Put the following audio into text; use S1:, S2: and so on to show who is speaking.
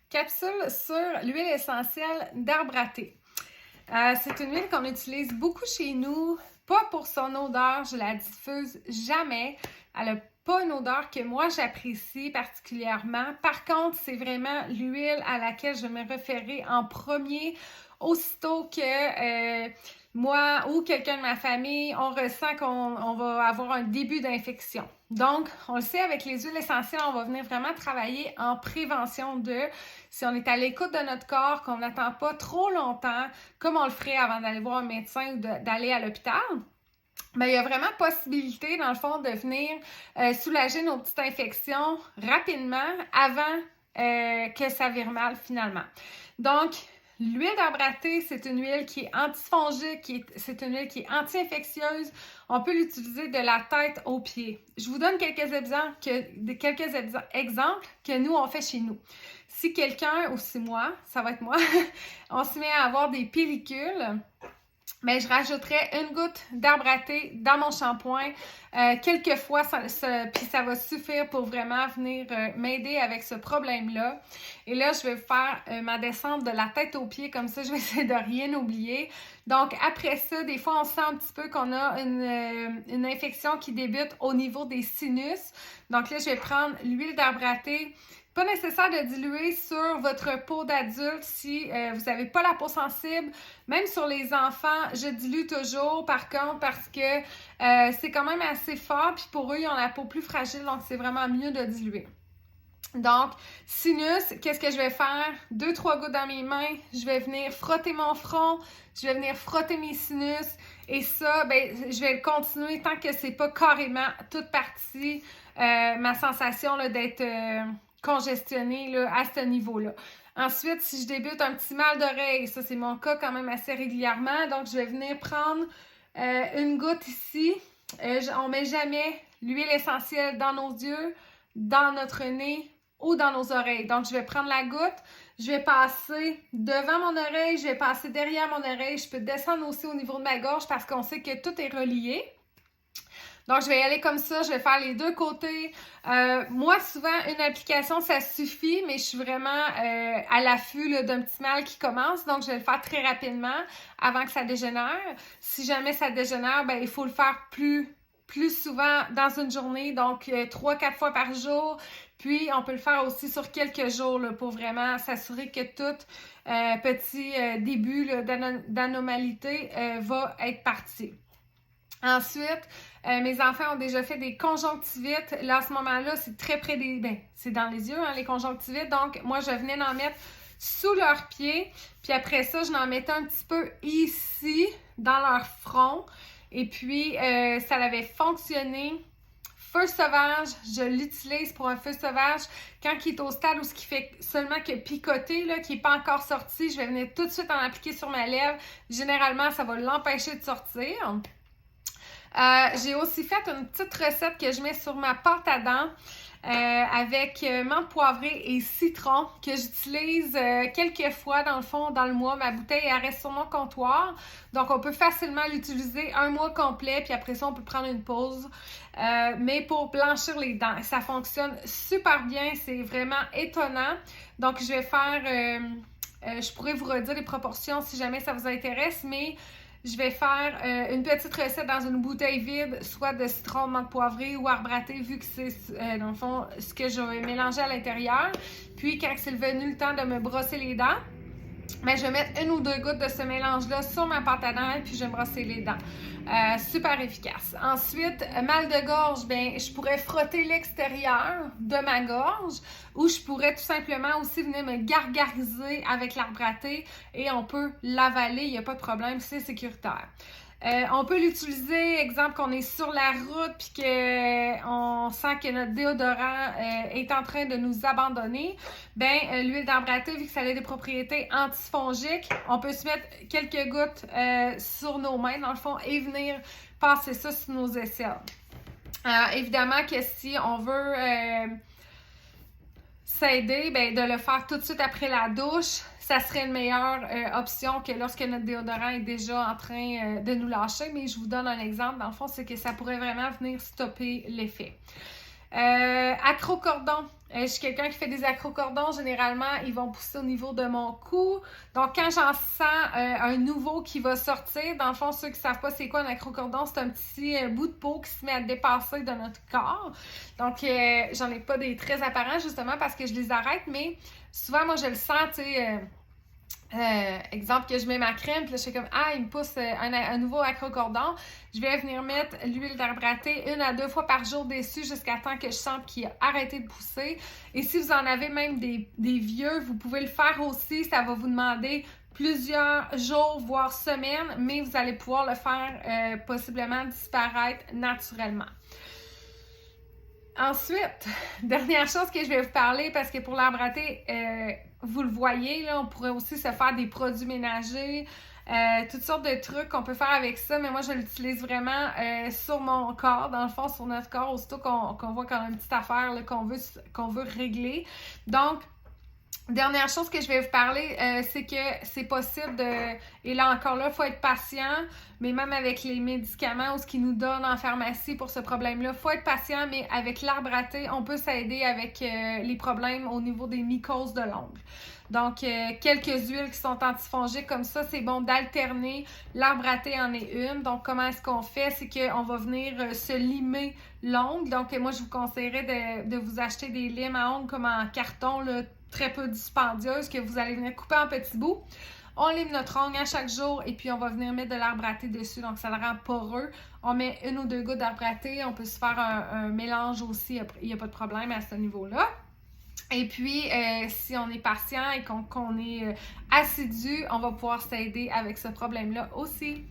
S1: Capsule sur l'huile essentielle d'arbre à thé. C'est une huile qu'on utilise beaucoup chez nous, pas pour son odeur, je la diffuse jamais. Elle n'a pas une odeur que moi j'apprécie particulièrement. Par contre, c'est vraiment l'huile à laquelle je vais me référer en premier, aussitôt que moi ou quelqu'un de ma famille, on ressent qu'on va avoir un début d'infection. Donc, on le sait, avec les huiles essentielles, on va venir vraiment travailler en prévention si on est à l'écoute de notre corps, qu'on n'attend pas trop longtemps, comme on le ferait avant d'aller voir un médecin ou d'aller à l'hôpital. Bien, il y a vraiment possibilité, dans le fond, de venir soulager nos petites infections rapidement avant que ça vire mal finalement. Donc, l'huile d'arbre à thé, c'est une huile qui est antifongique, c'est une huile qui est anti-infectieuse. On peut l'utiliser de la tête aux pieds. Je vous donne quelques exemples que nous, on fait chez nous. Si quelqu'un, ou si moi, ça va être moi, on se met à avoir des pellicules, bien, je rajouterais une goutte d'arbre à thé dans mon shampoing quelques fois, puis ça va suffire pour vraiment venir m'aider avec ce problème-là. Et là, je vais faire ma descente de la tête aux pieds, comme ça, je vais essayer de rien oublier. Donc, après ça, des fois, on sent un petit peu qu'on a une infection qui débute au niveau des sinus. Donc là, je vais prendre l'huile d'arbre à thé. Pas nécessaire de diluer sur votre peau d'adulte si vous n'avez pas la peau sensible. Même sur les enfants, je dilue toujours, par contre, parce que c'est quand même assez fort. Puis pour eux, ils ont la peau plus fragile, donc c'est vraiment mieux de diluer. Donc, sinus, qu'est-ce que je vais faire? 2-3 gouttes dans mes mains. Je vais venir frotter mon front. Je vais venir frotter mes sinus. Et ça, ben, je vais le continuer tant que c'est pas carrément toute partie ma sensation là, d'être congestionnée là, à ce niveau-là. Ensuite, si je débute un petit mal d'oreille, ça c'est mon cas quand même assez régulièrement, donc je vais venir prendre une goutte ici. On met jamais l'huile essentielle dans nos yeux, dans notre nez ou dans nos oreilles. Donc, je vais prendre la goutte, je vais passer devant mon oreille, je vais passer derrière mon oreille, je peux descendre aussi au niveau de ma gorge parce qu'on sait que tout est relié. Donc, je vais y aller comme ça, je vais faire les deux côtés. Moi, souvent, une application, ça suffit, mais je suis vraiment à l'affût là, d'un petit mal qui commence. Donc, je vais le faire très rapidement avant que ça dégénère. Si jamais ça dégénère, ben il faut le faire plus souvent dans une journée, donc 3-4 fois par jour. Puis, on peut le faire aussi sur quelques jours là, pour vraiment s'assurer que tout petit début là, d'anomalité va être parti. Ensuite, mes enfants ont déjà fait des conjonctivites. Là, à ce moment-là, c'est très près des... Ben, c'est dans les yeux, hein, les conjonctivites. Donc, moi, je venais d'en mettre sous leurs pieds. Puis après ça, je n'en mettais un petit peu ici, dans leur front. Et puis, ça avait fonctionné. Feu sauvage, je l'utilise pour un feu sauvage. Quand il est au stade où ce qui fait seulement que picoter, là, qui n'est pas encore sorti, je vais venir tout de suite en appliquer sur ma lèvre. Généralement, ça va l'empêcher de sortir. J'ai aussi fait une petite recette que je mets sur ma pâte à dents avec menthe poivrée et citron que j'utilise quelques fois dans le fond dans le mois. Ma bouteille elle reste sur mon comptoir, donc on peut facilement l'utiliser un mois complet, puis après ça on peut prendre une pause. Mais pour blanchir les dents, ça fonctionne super bien, c'est vraiment étonnant. Donc je vais faire, je pourrais vous redire les proportions si jamais ça vous intéresse, mais je vais faire une petite recette dans une bouteille vide, soit de citron, de menthe poivrée ou arbre à thé, vu que c'est, dans le fond, ce que je vais mélanger à l'intérieur. Puis, quand c'est venu le temps de me brosser les dents, ben, je vais mettre 1 ou 2 gouttes de ce mélange-là sur ma pâte à dents et puis je vais me brosser les dents. Super efficace. Ensuite, mal de gorge, ben, je pourrais frotter l'extérieur de ma gorge ou je pourrais tout simplement aussi venir me gargariser avec l'arbre à thé et on peut l'avaler, il n'y a pas de problème, c'est sécuritaire. On peut l'utiliser, exemple qu'on est sur la route puis qu'on sent que notre déodorant est en train de nous abandonner. Ben, l'huile d'arbre à thé, vu que ça a des propriétés antifongiques, on peut se mettre quelques gouttes sur nos mains, dans le fond, et venir passer ça sur nos aisselles. Évidemment que si on veut s'aider, ben, de le faire tout de suite après la douche, ça serait une meilleure option que lorsque notre déodorant est déjà en train de nous lâcher. Mais je vous donne un exemple. Dans le fond, c'est que ça pourrait vraiment venir stopper l'effet. Acrocordon. Je suis quelqu'un qui fait des acrocordons. Généralement, ils vont pousser au niveau de mon cou. Donc, quand j'en sens un nouveau qui va sortir, dans le fond, ceux qui ne savent pas c'est quoi un acrocordon, c'est un petit bout de peau qui se met à dépasser de notre corps. Donc, j'en ai pas des très apparents, justement, parce que je les arrête, mais souvent, moi, je le sens, tu sais... exemple que je mets ma crème, puis là je fais comme il me pousse un nouveau acrocordon. Je vais venir mettre l'huile d'arbre à thé 1 à 2 fois par jour dessus jusqu'à temps que je sente qu'il a arrêté de pousser. Et si vous en avez même des vieux, vous pouvez le faire aussi. Ça va vous demander plusieurs jours, voire semaines, mais vous allez pouvoir le faire possiblement disparaître naturellement. Ensuite, dernière chose que je vais vous parler, parce que pour l'arbre à thé, vous le voyez, là, on pourrait aussi se faire des produits ménagers, toutes sortes de trucs qu'on peut faire avec ça, mais moi, je l'utilise vraiment sur mon corps, dans le fond, sur notre corps, aussitôt qu'on voit qu'on a une petite affaire là, qu'on veut régler. Donc, dernière chose que je vais vous parler, c'est que c'est possible de... Et là, encore là, il faut être patient, mais même avec les médicaments ou ce qu'ils nous donnent en pharmacie pour ce problème-là, il faut être patient, mais avec l'arbre à thé, on peut s'aider avec les problèmes au niveau des mycoses de l'ongle. Donc, quelques huiles qui sont antifongiques comme ça, c'est bon d'alterner. L'arbre à thé en est une. Donc, comment est-ce qu'on fait? C'est qu'on va venir se limer l'ongle. Donc, moi, je vous conseillerais de vous acheter des limes à ongles comme en carton, là, très peu dispendieuses, que vous allez venir couper en petits bouts. On lime notre ongle à chaque jour et puis on va venir mettre de l'arbre à thé dessus, donc ça le rend poreux. On met 1 ou 2 gouttes d'arbre à thé, on peut se faire un mélange aussi, il n'y a pas de problème à ce niveau-là. Et puis, si on est patient et qu'on est assidu, on va pouvoir s'aider avec ce problème-là aussi.